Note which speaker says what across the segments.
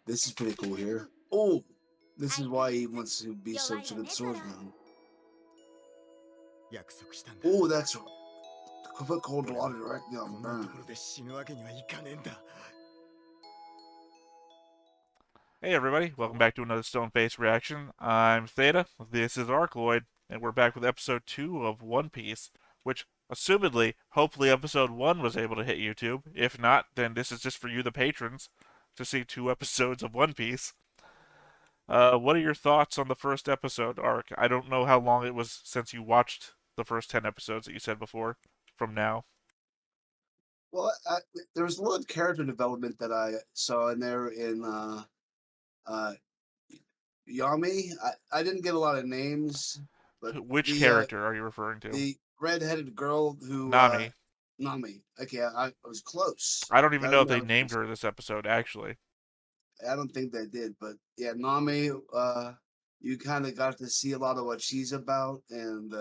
Speaker 1: This is pretty cool here. Oh, this is why he wants to be such a good swordsman. Oh, that's right. Put cold water directly on the burn.
Speaker 2: Hey everybody, welcome back to another Stone Face reaction. I'm Theta, this is Arcloid, and we're back with episode 2 of One Piece, which, assumedly, hopefully episode 1 was able to hit YouTube. If not, then this is just for you, the patrons, to see 2 episodes of One Piece. What are your thoughts on the first episode, Arc? I don't know how long it was since you watched the first 10 episodes that you said before, from now.
Speaker 1: Well, there was a lot of character development that I saw in there in uh, Yami. I didn't get a lot of names, but
Speaker 2: Which
Speaker 1: the uh,
Speaker 2: character are you referring to?
Speaker 1: the red-headed girl who
Speaker 2: Nami.
Speaker 1: Nami. Okay, I was close.
Speaker 2: I don't even
Speaker 1: That
Speaker 2: know
Speaker 1: was
Speaker 2: if
Speaker 1: what I
Speaker 2: they
Speaker 1: was gonna
Speaker 2: named
Speaker 1: say.
Speaker 2: her this episode, actually.
Speaker 1: I don't think they did, but yeah, Nami. You kind of got to see a lot of what she's about, and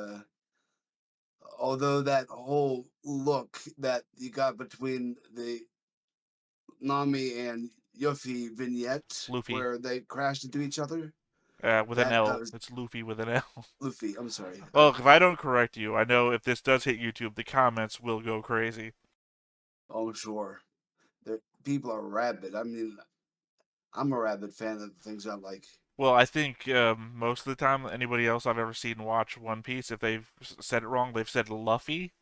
Speaker 1: although that whole look that you got between the Nami and Yuffie vignette
Speaker 2: Luffy.
Speaker 1: where they crashed into each other,
Speaker 2: With an
Speaker 1: that
Speaker 2: L.
Speaker 1: was
Speaker 2: It's Luffy with an L.
Speaker 1: Luffy. I'm sorry.
Speaker 2: Well, if I don't correct you, I know if this does hit YouTube, the comments will go crazy.
Speaker 1: Oh, sure. People are rabid. I mean, I'm a rabid fan of things I like.
Speaker 2: Well, I think most of the time, anybody else I've ever seen watch One Piece, if they've said it wrong, they've said Luffy,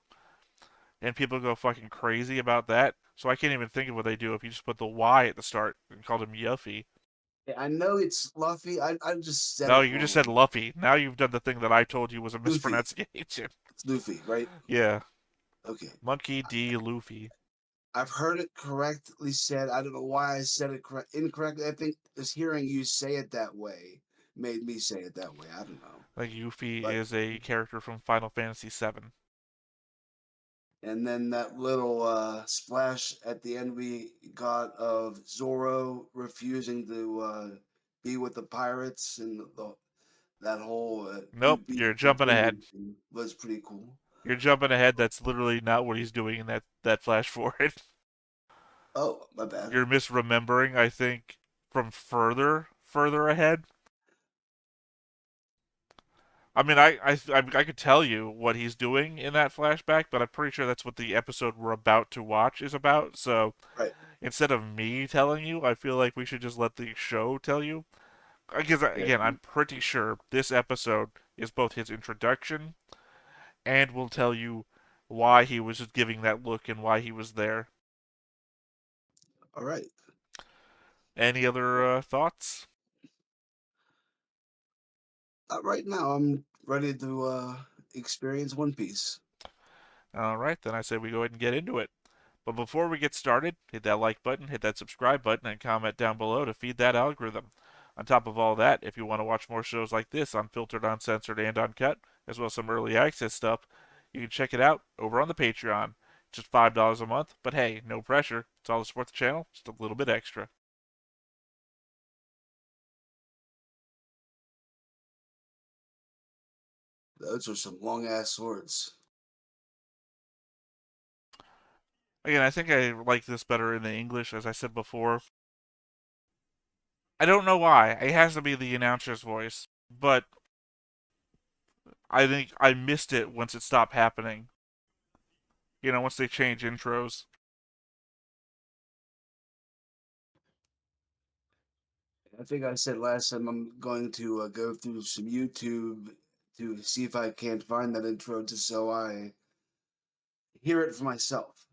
Speaker 2: and people go fucking crazy about that. So I can't even think of what they do if you just put the Y at the start and called him Yuffie.
Speaker 1: Yeah, I know it's Luffy. I just said
Speaker 2: No,
Speaker 1: it
Speaker 2: you just said
Speaker 1: wrong.
Speaker 2: Luffy. Now you've done the thing that I told you was a
Speaker 1: Luffy.
Speaker 2: mispronunciation.
Speaker 1: It's Luffy, right?
Speaker 2: Yeah.
Speaker 1: Okay.
Speaker 2: Monkey D. Luffy.
Speaker 1: I've heard it correctly said. I don't know why I said it incorrectly. I think just hearing you say it that way made me say it that way. I don't know.
Speaker 2: Like Yuffie
Speaker 1: But
Speaker 2: is a character from Final Fantasy VII.
Speaker 1: and then that little splash at the end we got of Zoro refusing to be with the pirates and that whole
Speaker 2: Nope,
Speaker 1: you beat
Speaker 2: you're
Speaker 1: the
Speaker 2: jumping
Speaker 1: queen
Speaker 2: ahead.
Speaker 1: was pretty cool.
Speaker 2: You're jumping ahead. That's literally not what he's doing in that flash forward.
Speaker 1: Oh, my bad.
Speaker 2: You're misremembering, I think, from further ahead. I mean, I could tell you what he's doing in that flashback, but I'm pretty sure that's what the episode we're about to watch is about. So
Speaker 1: Right.
Speaker 2: instead of me telling you, I feel like we should just let the show tell you. Because
Speaker 1: Yeah.
Speaker 2: again, I'm pretty sure this episode is both his introduction and will tell you why he was just giving that look and why he was there.
Speaker 1: All right.
Speaker 2: Any other thoughts?
Speaker 1: Right now, I'm ready to experience One Piece.
Speaker 2: All right, then I say we go ahead and get into it. But before we get started, hit that like button, hit that subscribe button, and comment down below to feed that algorithm. On top of all that, if you want to watch more shows like this, unfiltered, uncensored, and uncut, as well as some early access stuff, you can check it out over on the Patreon. Just $5 a month, but hey, no pressure. It's all to support the channel, just a little bit extra.
Speaker 1: Those are some long ass swords.
Speaker 2: Again, I think I like this better in the English, as I said before. I don't know why. It has to be the announcer's voice, but I think I missed it once it stopped happening. Once they change intros.
Speaker 1: I think I said last time I'm going to go through some YouTube to see if I can't find that intro just so I hear it for myself.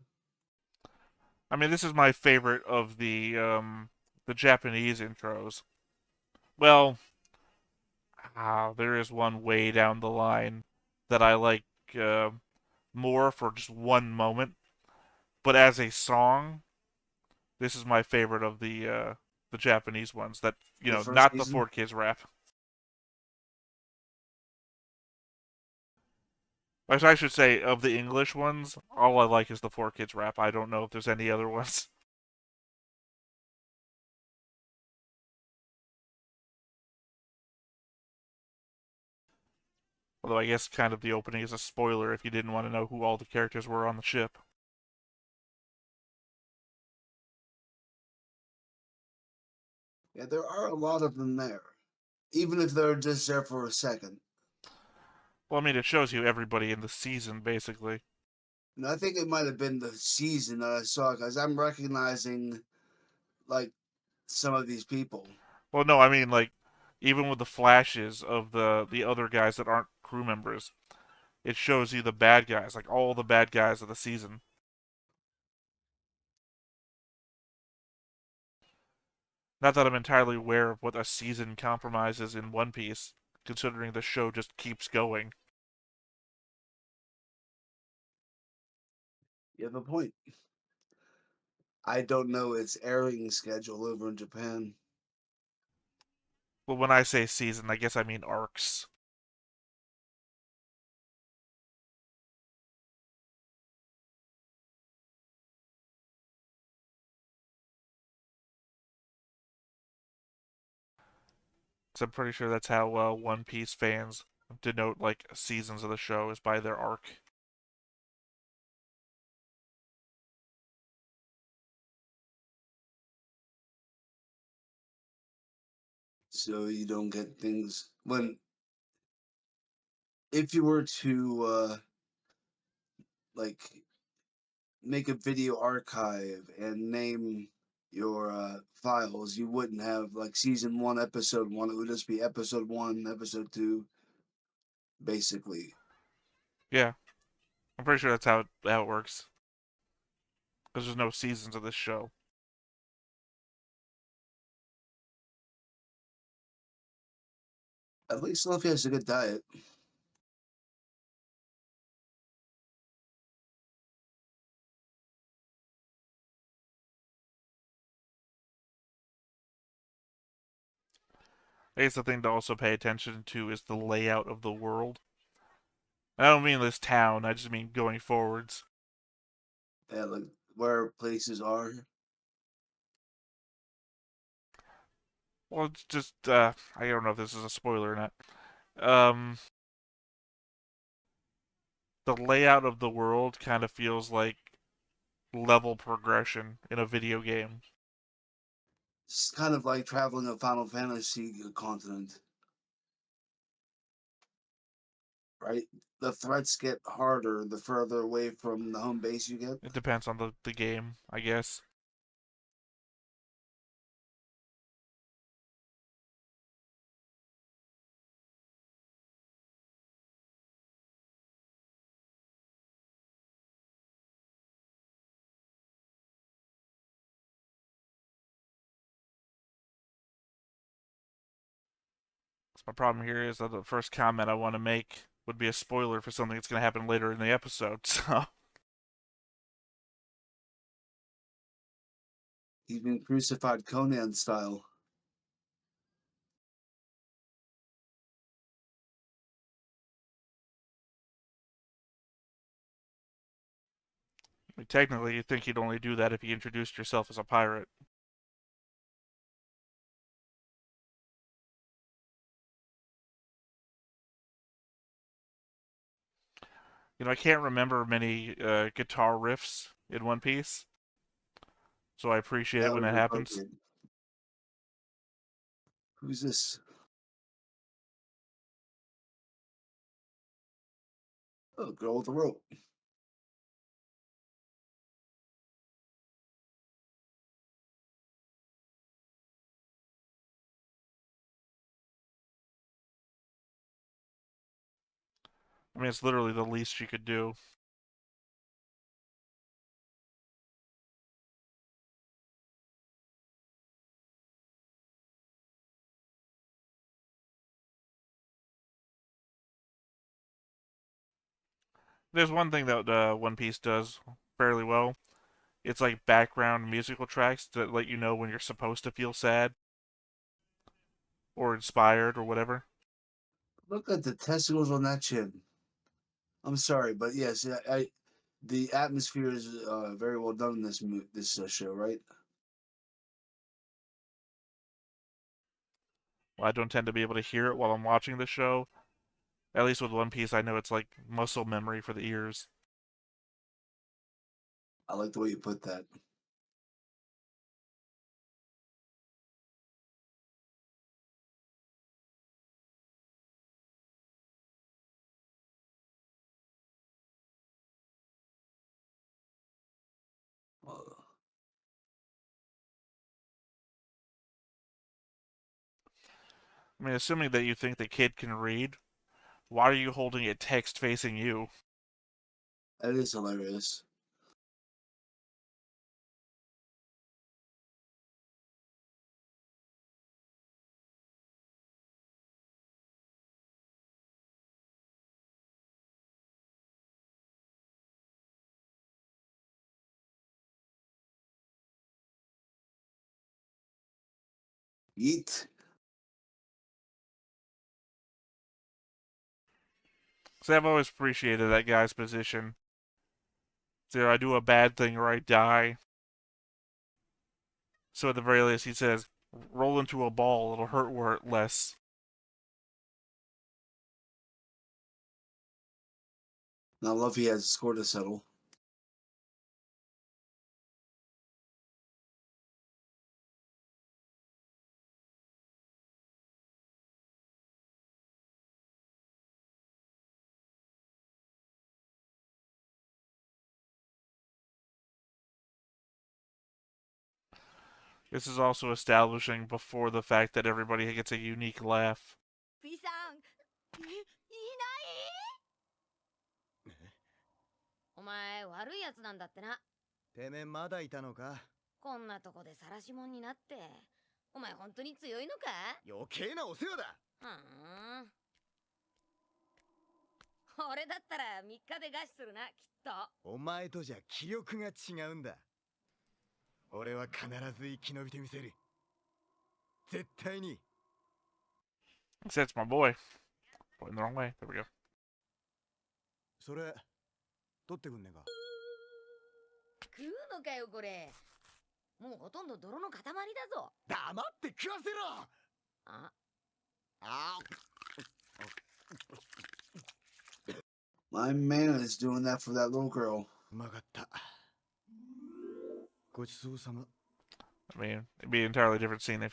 Speaker 2: I mean, this is my favorite of the Japanese intros. Well, there is one way down the line that I like uh, more for just one moment, but as a song, this is my favorite of the Japanese ones. That
Speaker 1: The first
Speaker 2: not the
Speaker 1: season.
Speaker 2: Fort Kids rap. I should say of the English ones, all I like is the Fort Kids rap. I don't know if there's any other ones. Although I guess kind of the opening is a spoiler if you didn't want to know who all the characters were on the ship.
Speaker 1: Yeah, there are a lot of them there, even if they're just there for a second.
Speaker 2: Well, I mean, it shows you everybody in the season, basically.
Speaker 1: And I think it might have been the season that I saw because I'm recognizing like some of these people.
Speaker 2: Well, no, I mean, like, even with the flashes of the other guys that aren't crew members, it shows you the bad guys, like all the bad guys of the season. Not that I'm entirely aware of what a season compromises in One Piece, considering the show just keeps going.
Speaker 1: You have a point. I don't know its airing schedule over in Japan.
Speaker 2: But when I say season, I guess I mean arcs. Because I'm pretty sure that's how One Piece fans denote like seasons of the show is by their arc.
Speaker 1: So you don't get things when if you were to like make a video archive and name your files, you wouldn't have like season one, episode one. It would just be episode one, episode two, basically.
Speaker 2: Yeah, I'm pretty sure that's how it works. Because there's no seasons of this show.
Speaker 1: At least Luffy has a good diet.
Speaker 2: I guess the thing to also pay attention to is the layout of the world. I don't mean this town, I just mean going forwards.
Speaker 1: Yeah, like where places are.
Speaker 2: Well, it's just, I don't know if this is a spoiler or not. Um, the layout of the world kind of feels like level progression in a video game.
Speaker 1: It's kind of like traveling a Final Fantasy continent, right? The threats get harder the further away from the home base you get.
Speaker 2: It depends on the game, I guess. So my problem here is that the first comment I want to make would be a spoiler for something that's going to happen later in the episode. So
Speaker 1: He's been crucified Conan style.
Speaker 2: I mean, technically, you'd think you'd only do that if you introduced yourself as a pirate. You know, I can't remember many guitar riffs in One Piece, so I appreciate it
Speaker 1: That
Speaker 2: when
Speaker 1: was
Speaker 2: it happens.
Speaker 1: appropriate. Who's this? Oh, girl with the rope.
Speaker 2: I mean, it's literally the least you could do. There's one thing that One Piece does fairly well. It's like background musical tracks that let you know when you're supposed to feel sad or inspired or whatever.
Speaker 1: Look at the testicles on that chin. I'm sorry, but yes, the atmosphere is very well done in this show, right?
Speaker 2: Well, I don't tend to be able to hear it while I'm watching the show. At least with One Piece, I know it's like muscle memory for the ears.
Speaker 1: I like the way you put that.
Speaker 2: I mean, assuming that you think the kid can read, why are you holding it text facing you?
Speaker 1: That is hilarious. Yeet.
Speaker 2: So I've always appreciated that guy's position. Either I do a bad thing or I die. So at the very least, he says, roll into a ball, it'll hurt less.
Speaker 1: I love he has a score to settle.
Speaker 2: This is also establishing before the fact that everybody gets a unique laugh.
Speaker 3: ピさん、いないお前悪いやつなんだってな。
Speaker 4: てめえまだいたのか。
Speaker 3: こんなとこで晒し者になって。お前本当に強いのか？
Speaker 4: 余計なお世話だ。
Speaker 3: 俺だったら3日で餓死するな、きっと。
Speaker 4: お前とじゃ気力が違うんだ。俺は必ず生き延びてみせる。絶対に。
Speaker 2: That's my boy. Going the wrong way. There we go.
Speaker 4: それ、取ってくんねえか。
Speaker 3: 食うのかよ、これ。もうほとんど泥の塊だぞ。
Speaker 4: 黙って食わせろ。
Speaker 1: My man is doing that for that little girl.
Speaker 4: うまかった。ごちそうさま。
Speaker 2: I mean, it'd be an entirely different scene if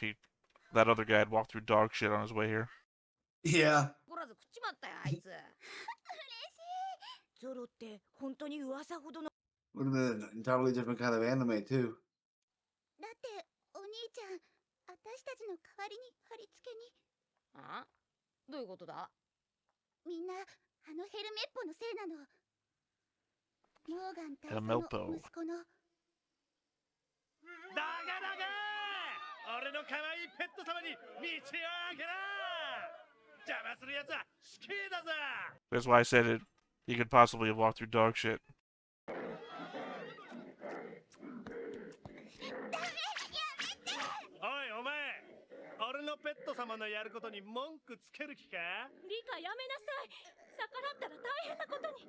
Speaker 2: that other guy had walked through dog shit on his way here.
Speaker 1: Yeah.
Speaker 3: 怒らず食っちまったよ、あいつ。嬉しい。ゾロって本当に噂ほどの。
Speaker 1: Would have been an entirely different kind of anime too.
Speaker 5: だってお兄ちゃん、私たちの代わりに貼り付けに。
Speaker 3: どういうことだ？
Speaker 5: みんなあのヘルメッポのせいなの。モーガン大佐の息子の。
Speaker 6: だがだが俺の可愛いペット様に道を開けな。邪魔するやつは死刑だぞ。
Speaker 2: That's why I said it. He could possibly have walked through dog shit.
Speaker 6: おいお前、俺のペット様のやることに文句つける気か？
Speaker 3: リカやめなさい。逆らったら大変なことに。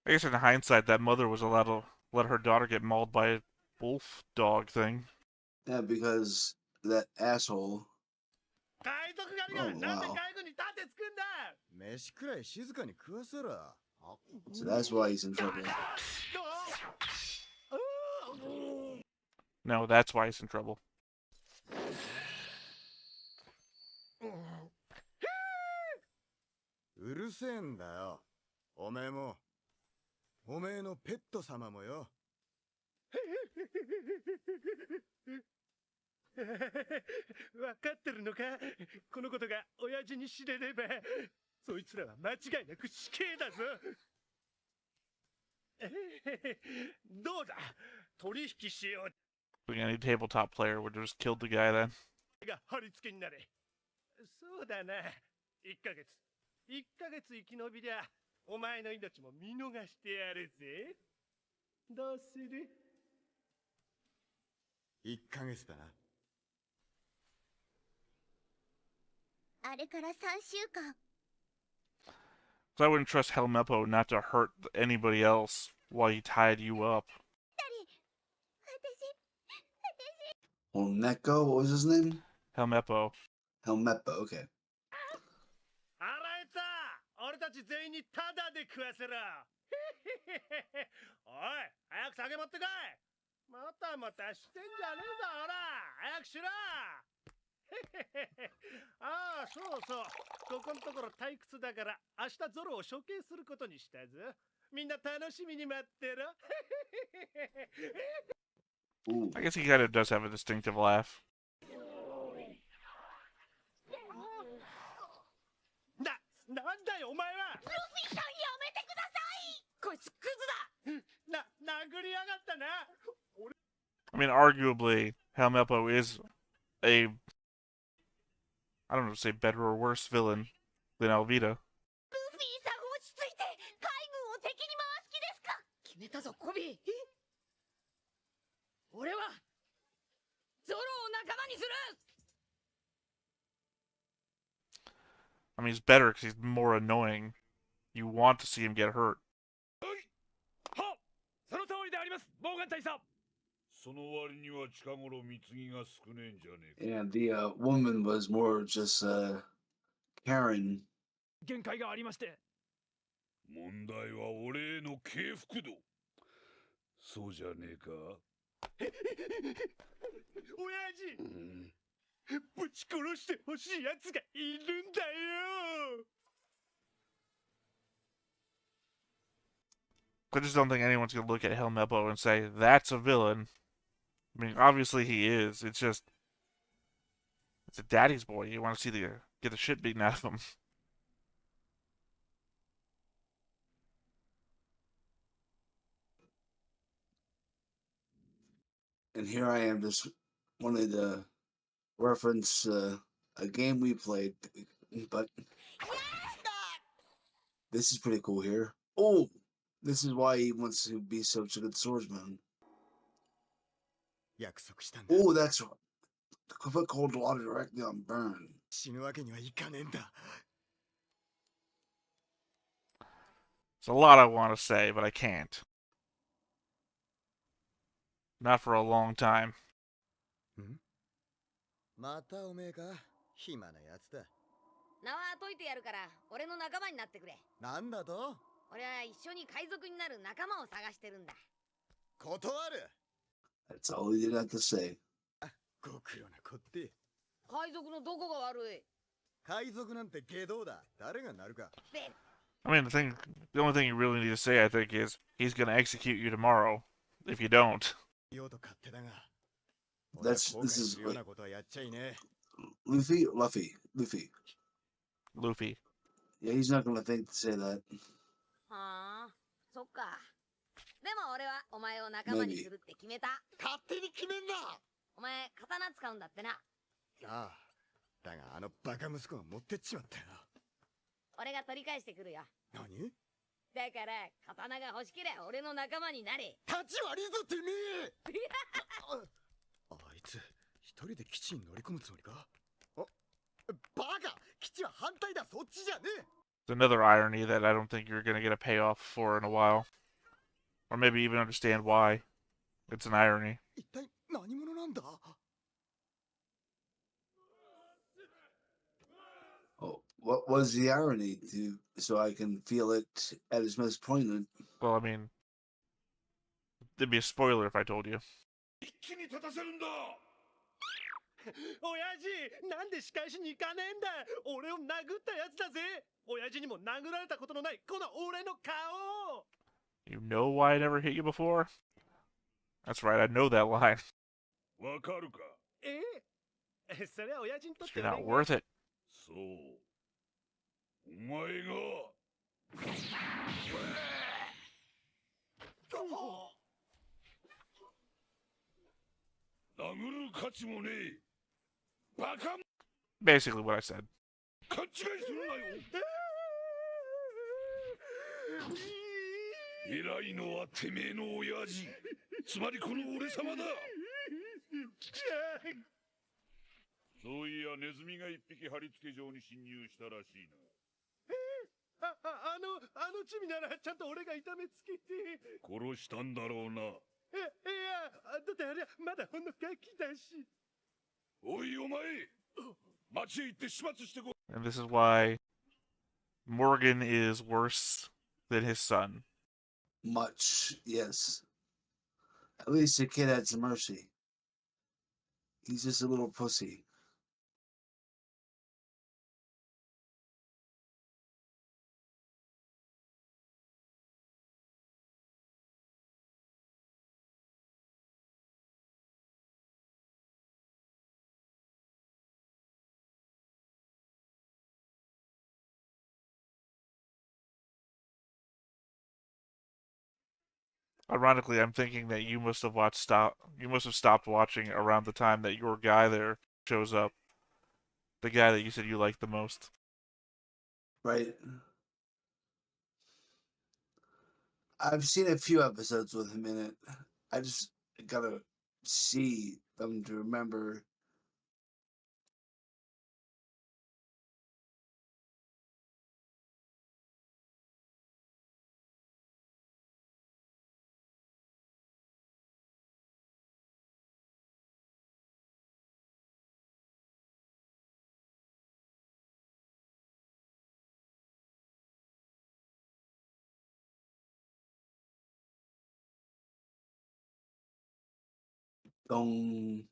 Speaker 2: I guess in hindsight, that mother was allowed to let her daughter get mauled by a wolf dog thing.
Speaker 1: Yeah, because that asshole.
Speaker 6: 海賊狩りがなんで海軍に盾つくんだ。
Speaker 4: 飯くらい静かに食わせろ。
Speaker 1: So that's why he's in trouble.
Speaker 2: No, that's why he's in trouble.
Speaker 4: うるせえんだよ。おめえも。おめえのペット様もよ。
Speaker 6: わかってるのか？このことが親父に知れれば、そいつらは間違いなく死刑だぞ。どうだ？取引しよう。
Speaker 2: Any tabletop player would have just killed the guy then.
Speaker 6: が貼り付けになれ。そうだな。1ヶ月生き延びりゃ、お前の命も見逃してやるぜ。どうする
Speaker 4: ？1ヶ月だな。
Speaker 5: あれから3週間。
Speaker 2: So I wouldn't trust Helmeppo not to hurt anybody else while he tied you up.
Speaker 1: Oneko, what was his name?
Speaker 2: Helmeppo.
Speaker 1: Helmeppo, okay.
Speaker 6: 払えた。俺たち全員にタダで食わせろ。おい、早く酒持ってこい。またまたしてんじゃねえぞ、ほら。早くしろ。ああ、そうそう。ここのところ退屈だから、明日ゾロを処刑することにしたぞ。みんな楽しみに待ってろ。
Speaker 1: Ooh.
Speaker 2: I guess he kind of does have a distinctive laugh.
Speaker 6: なんだよお前は。
Speaker 3: ルフィさんやめてください。こいつクズだ。
Speaker 6: 殴りやがったな。
Speaker 2: I mean, arguably, Helmeppo is a, I don't know, say better or worse villain than Alvida.
Speaker 3: ルフィさん落ち着いて。海軍を敵に回す気ですか。決めたぞコビー。俺はゾロを仲間にする。
Speaker 2: I mean, he's better because he's more annoying. You want to see him get hurt.
Speaker 6: はっ、その通りであります、ボーガン大佐。
Speaker 7: その割には近頃貢ぎが少ねえんじゃねえか。
Speaker 1: And the woman was more just Karen.
Speaker 6: 限界がありまして。
Speaker 7: 問題は俺への敬服度。そうじゃねえか。
Speaker 6: 親父、ぶち殺してほしいやつがいるんだよ。
Speaker 2: I just don't think anyone's going to look at Helmeppo and say, that's a villain. I mean, obviously he is. It's just, it's a daddy's boy. You want to see get the shit beaten out of him.
Speaker 1: And here I am just wanting to reference a game we played, but this is pretty cool here. Oh, this is why he wants to be such a good swordsman.
Speaker 4: 約束したんだ。
Speaker 1: Oh, that's right. Put cold water directly on burn.
Speaker 4: 死ぬわけにはいかねえんだ。
Speaker 2: It's a lot I want to say, but I can't. Not for a long time.
Speaker 4: またおめえか。暇なやつだ。
Speaker 3: 縄は解いてやるから俺の仲間になってくれ。
Speaker 4: なんだと。
Speaker 3: 俺は一緒に海賊になる仲間を探してるんだ。
Speaker 4: 断る。
Speaker 1: That's all he did have to say.
Speaker 4: ご苦労なこって。
Speaker 3: 海賊のどこが悪い。
Speaker 4: 海賊なんて下道だ。誰がなるか。
Speaker 2: I mean, the only thing you really need to say, I think, is he's going to execute you tomorrow if you don't.
Speaker 4: 用と勝手だが。
Speaker 1: This is
Speaker 4: ようなことはやっちゃいね。
Speaker 1: Luffy.
Speaker 2: Luffy.
Speaker 1: Yeah, he's not gonna think to say that.
Speaker 3: はあ、そっか。でも俺はお前を仲間にするって決めた。
Speaker 4: 勝手に決めんな。
Speaker 3: お前刀使うんだってな。
Speaker 4: ああ。だがあのバカ息子が持ってっちまったよ。
Speaker 3: 俺が取り返してくるよ。
Speaker 4: 何？
Speaker 3: だから刀が欲しけりゃ俺の仲間になれ。
Speaker 4: 立ち悪いぞてめえ。あいつ一人で基地に乗り込むつもりか。バカ、基地は反対だ。そっちじゃねえ。
Speaker 2: It's another irony that I don't think you're going to get a payoff for in a while. Or maybe even understand why. It's an irony.
Speaker 4: 一体何者なんだ。
Speaker 1: Oh, what was the irony so I can feel it at its most poignant?
Speaker 2: Well, I mean, it'd be a spoiler if I told you.
Speaker 7: 一気に立たせるんだ。
Speaker 6: 親父、なんで仕返しに行かねえんだ。俺を殴ったやつだぜ。親父にも殴られたことのないこの俺の顔。
Speaker 2: You know why I never hit you before? That's right, I know that line.
Speaker 7: わかるか。
Speaker 6: それは親父にとって
Speaker 2: You're not worth it.
Speaker 7: そう。お前が。殴る価値もねえ。バカ。
Speaker 2: Basically what I said.
Speaker 7: 勘違いするなよ。偉いのはてめえの親父。つまりこの俺様だ。そういやネズミが一匹貼り付け場に侵入したらしいな。
Speaker 6: あのチビならちゃんと俺が痛めつけて。
Speaker 7: 殺したんだろうな。
Speaker 6: いや、だってあれまだほんのガキだし。
Speaker 7: おいお前、町へ行って始末してこ。
Speaker 2: And this is why Morgan is worse than his son.
Speaker 1: Much, yes. At least the kid had some mercy. He's just a little pussy.
Speaker 2: Ironically, I'm thinking that you must have stopped watching around the time that your guy there shows up. The guy that you said you liked the most.
Speaker 1: Right. I've seen a few episodes with him in it. I just gotta see them to remember. Dong.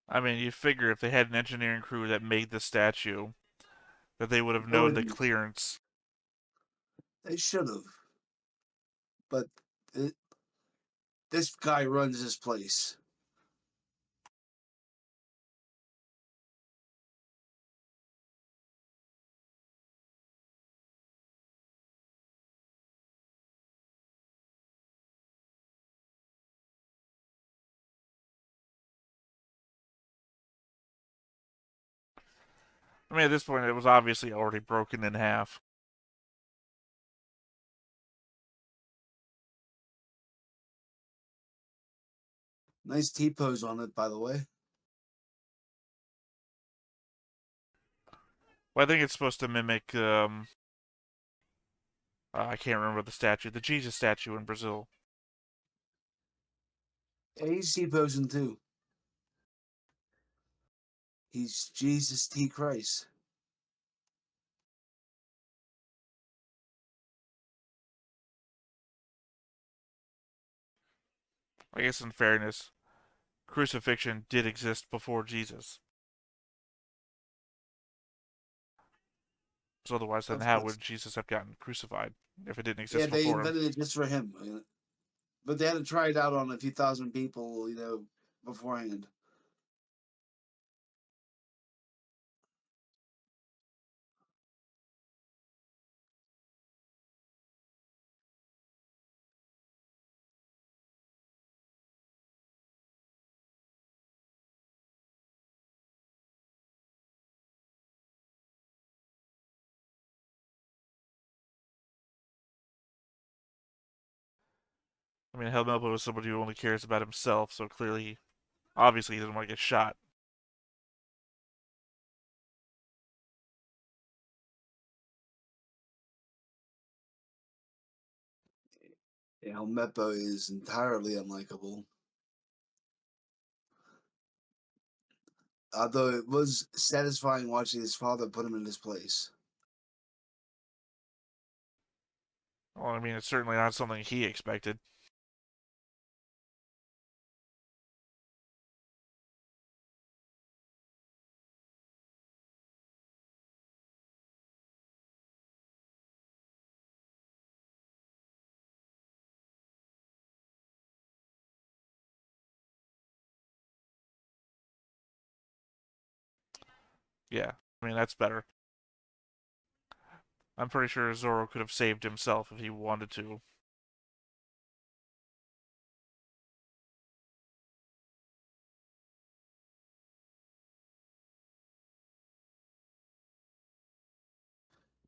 Speaker 2: I mean, you figure if they had an engineering crew that made the statue, that they would have
Speaker 1: They
Speaker 2: known the
Speaker 1: would.
Speaker 2: clearance.
Speaker 1: They should have. But th- this guy runs this place.
Speaker 2: I mean, at this point, it was obviously already broken in half.
Speaker 1: Nice T pose on it, by the way.
Speaker 2: Well, I think it's supposed to mimic, I can't remember the statue, the Jesus statue in Brazil.
Speaker 1: Yeah, he's T posing too. He's Jesus T Christ.
Speaker 2: I guess in fairness, crucifixion did exist before Jesus. So otherwise, then
Speaker 1: Of
Speaker 2: how
Speaker 1: course.
Speaker 2: would Jesus have gotten crucified if it didn't
Speaker 1: Yeah,
Speaker 2: exist
Speaker 1: they
Speaker 2: before him?
Speaker 1: invented it just for him. But they had to try it out on a few thousand people, beforehand.
Speaker 2: I mean, Helmelpo is somebody who only cares about himself, so clearly, obviously, he doesn't want to get shot.
Speaker 1: Yeah, Helmeppo is entirely unlikable. Although it was satisfying watching his father put him in his place.
Speaker 2: Well, I mean, it's certainly not something he expected. Yeah, I mean, that's better. I'm pretty sure Zoro could have saved himself if he wanted to.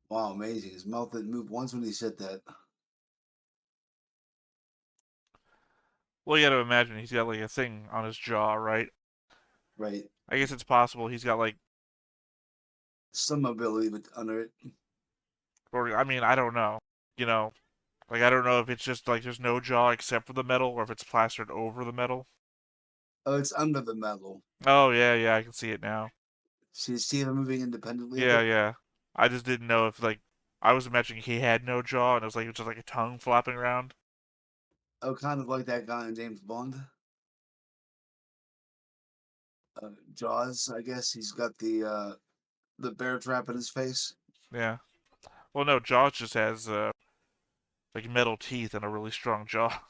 Speaker 1: Wow, amazing. His mouth didn't move once when he said that.
Speaker 2: Well, you gotta imagine he's got like a thing on his jaw, right?
Speaker 1: Right.
Speaker 2: I guess it's possible he's got like,
Speaker 1: Some ability under it.
Speaker 2: or I mean, I don't know. You know, like I don't know if it's just like there's no jaw except for the metal, or if it's plastered over the metal.
Speaker 1: Oh, it's under the metal.
Speaker 2: Oh yeah, yeah, I can see it now.
Speaker 1: See his teeth are moving independently of
Speaker 2: Yeah,
Speaker 1: it.
Speaker 2: yeah. I just didn't know if like I was imagining he had no jaw and it was just like a tongue flopping around.
Speaker 1: Oh, kind of like that guy in James Bond. Jaws, I guess. He's got the bear trap in his face.
Speaker 2: Yeah. Well, no, Jaws just has like metal teeth and a really strong jaw.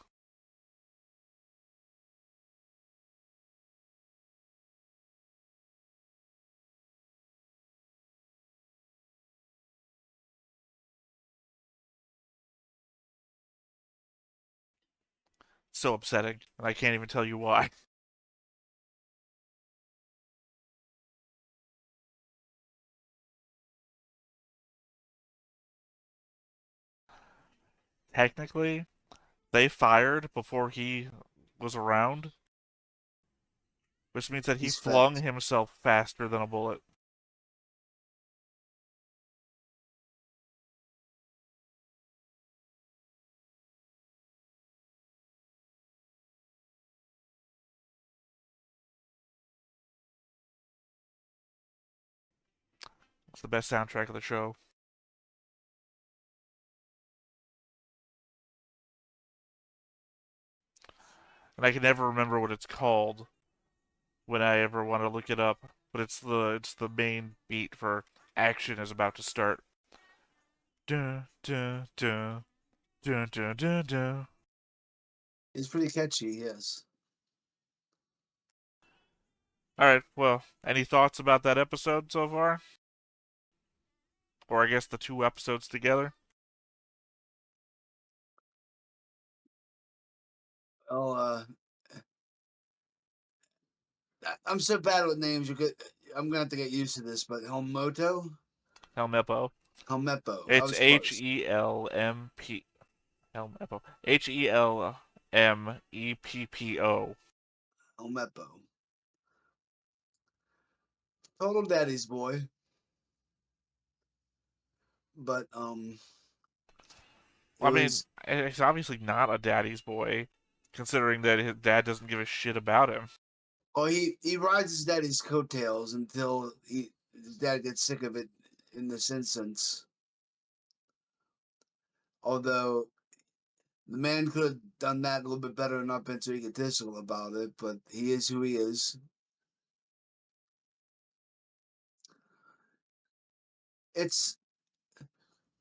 Speaker 2: So upsetting, and I can't even tell you why. Technically, they fired before he was around, which means that he
Speaker 1: He's
Speaker 2: flung
Speaker 1: fast.
Speaker 2: himself faster than a bullet. It's the best soundtrack of the show. And I can never remember what it's called when I ever want to look it up, but it's the main beat for action is about to start. Dun, dun, dun, dun, dun, dun, dun.
Speaker 1: It's pretty catchy, yes.
Speaker 2: All right, well, any thoughts about that episode so far? Or I guess the two episodes together?
Speaker 1: Oh, I'm so bad with names. I'm gonna have to get used to this. But Helmoto,
Speaker 2: Helmeppo.
Speaker 1: Helmeppo. I
Speaker 2: It's
Speaker 1: was
Speaker 2: H
Speaker 1: close.
Speaker 2: E L M P Helmeppo. HELMEPPO.
Speaker 1: Helmeppo. Total daddy's boy. But it
Speaker 2: I mean,
Speaker 1: was.
Speaker 2: it's obviously not a daddy's boy, considering that his dad doesn't give a shit about him.
Speaker 1: Oh, he rides his daddy's coattails until his dad gets sick of it. In this instance, although the man could have done that a little bit better and not been so egotistical about it, but he is who he is. It's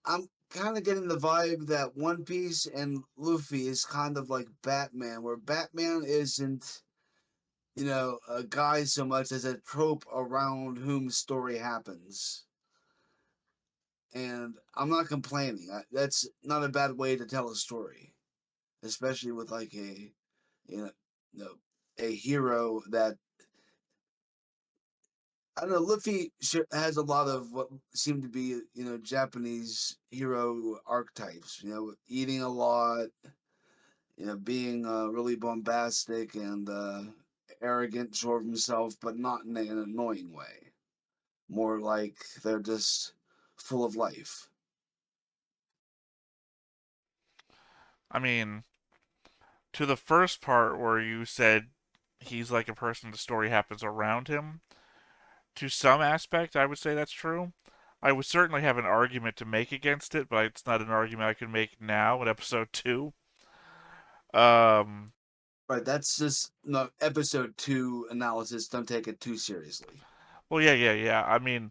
Speaker 1: I'm kind of getting the vibe that One Piece and Luffy is kind of like Batman, where Batman isn't, a guy so much as a trope around whom story happens. And I'm not complaining. That's not a bad way to tell a story, especially with like you know, no, a hero that I don't know. Luffy has a lot of what seem to be, Japanese hero archetypes. Eating a lot, being really bombastic and arrogant, sure of himself, but not in an annoying way. More like they're just full of life.
Speaker 2: I mean, to the first part where you said he's like a person the story happens around him, to some aspect, I would say that's true. I would certainly have an argument to make against it, but it's not an argument I can make now in episode 2. Um,
Speaker 1: Right, that's just no episode 2 analysis. Don't take it too seriously.
Speaker 2: well, yeah. I mean,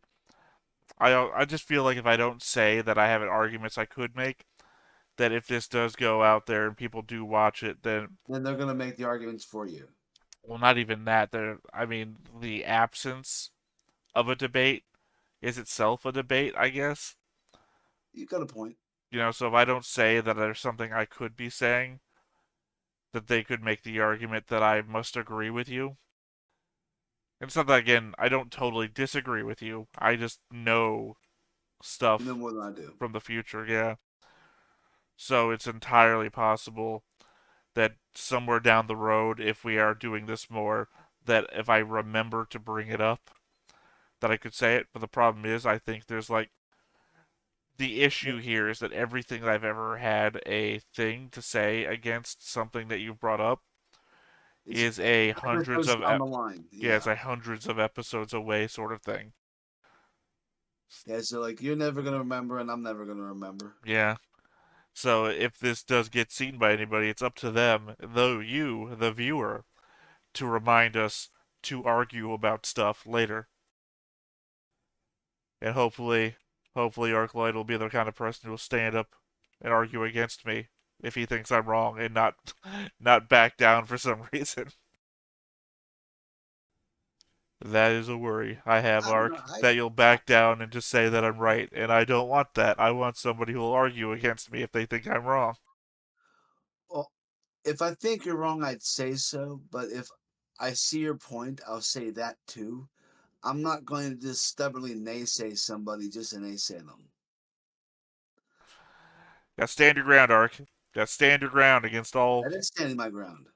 Speaker 2: I just feel like if I don't say that I have arguments I could make, that if this does go out there and people do watch it, then
Speaker 1: Then they're gonna make the arguments for you.
Speaker 2: well, not even that. I mean, the absence of a debate is itself a debate, I guess.
Speaker 1: You got a point.
Speaker 2: So if I don't say that there's something I could be saying, that they could make the argument that I must agree with you. And it's not that, again, I don't totally disagree with you. I just know
Speaker 1: You know
Speaker 2: stuff
Speaker 1: more than I do.
Speaker 2: from the future, yeah. So it's entirely possible that somewhere down the road, if we are doing this more, that if I remember to bring it up, that I could say it. But the problem is, I think there's like the issue here is that everything that I've ever had a thing to say against something that you've brought up
Speaker 1: It's
Speaker 2: is a hundreds
Speaker 1: episodes
Speaker 2: of
Speaker 1: down the line.
Speaker 2: yeah, it's
Speaker 1: Yeah.
Speaker 2: a hundreds of episodes away sort of thing.
Speaker 1: Yeah, so like you're never gonna remember and I'm never gonna remember.
Speaker 2: Yeah. So if this does get seen by anybody, it's up to them, though you, the viewer, to remind us to argue about stuff later. And hopefully Arclight will be the kind of person who will stand up and argue against me if he thinks I'm wrong and not not back down for some reason. That is a worry I have,
Speaker 1: I don't know.
Speaker 2: Ark, that you'll back down and just say that I'm right, and I don't want that. I want somebody who will argue against me if they think I'm wrong.
Speaker 1: Well, if I think you're wrong, I'd say so. But if I see your point, I'll say that too. I'm not going to just stubbornly naysay somebody just to naysay them.
Speaker 2: Got to stand your ground, Ark. Got to stand your ground against all.
Speaker 1: That is standing my ground.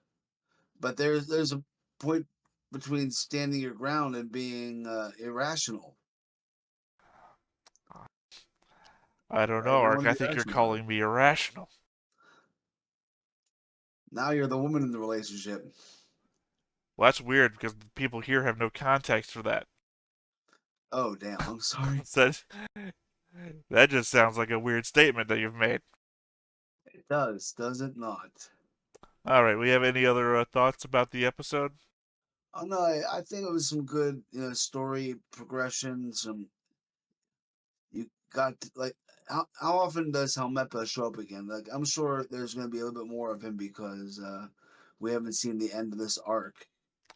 Speaker 1: But there's a point between standing your ground and being irrational.
Speaker 2: I don't
Speaker 1: Right?
Speaker 2: know,
Speaker 1: You
Speaker 2: Ark.
Speaker 1: want
Speaker 2: I
Speaker 1: to be
Speaker 2: think you're
Speaker 1: rational.
Speaker 2: calling me irrational.
Speaker 1: Now you're the woman in the relationship.
Speaker 2: Well, that's weird because people here have no context for that.
Speaker 1: Oh, damn. I'm sorry.
Speaker 2: So that just sounds like a weird statement that you've made.
Speaker 1: It does it not?
Speaker 2: All right, we have any other thoughts about the episode?
Speaker 1: Oh no, I think it was some good, story progression. You got like how often does Helmeppa show up again? Like I'm sure there's going to be a little bit more of him because we haven't seen the end of this arc.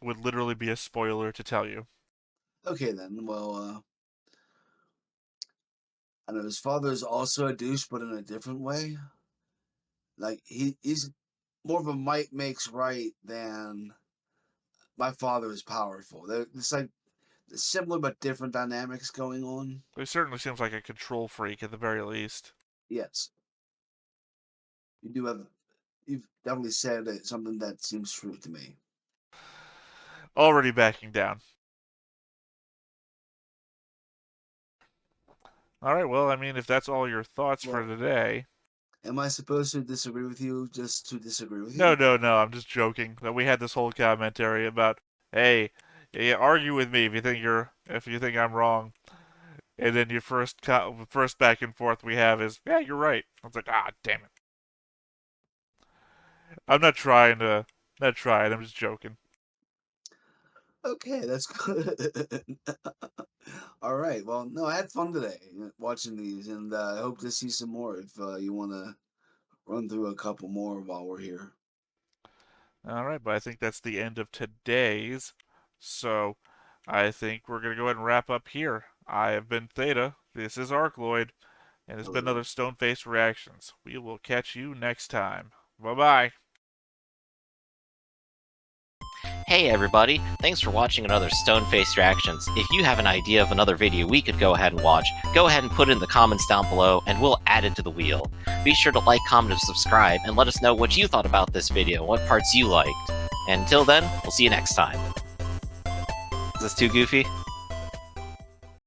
Speaker 2: Would literally be a spoiler to tell you.
Speaker 1: Okay then, well, I know his father is also a douche, but in a different way. Like he's more of a might makes right than my father is powerful. It's like similar but different dynamics going on.
Speaker 2: He certainly seems like a control freak at the very least.
Speaker 1: Yes, you do have. You've definitely said something that seems true to me.
Speaker 2: Already backing down. All right, well, I mean, if that's all your thoughts for today.
Speaker 1: Am I supposed to disagree with you just to disagree with you?
Speaker 2: No, I'm just joking. That we had this whole commentary about, hey, argue with me if you think I'm wrong. And then your first back and forth we have is, yeah, you're right. I was like, damn it. I'm not trying. I'm just joking.
Speaker 1: Okay, that's good. All right. Well, no, I had fun today watching these, and I hope to see some more if you want to run through a couple more while we're here.
Speaker 2: All right, but I think that's the end of today's. So I think we're going to go ahead and wrap up here. I have been Theta. This is Arcloid. And it's been another Stone Face Reactions. We will catch you next time. Bye-bye.
Speaker 8: Hey everybody, thanks for watching another Stone-Faced Reactions. If you have an idea of another video we could go ahead and watch, go ahead and put it in the comments down below and we'll add it to the wheel. Be sure to like, comment, and subscribe and let us know what you thought about this video, what parts you liked. And until then, we'll see you next time. Is this too goofy?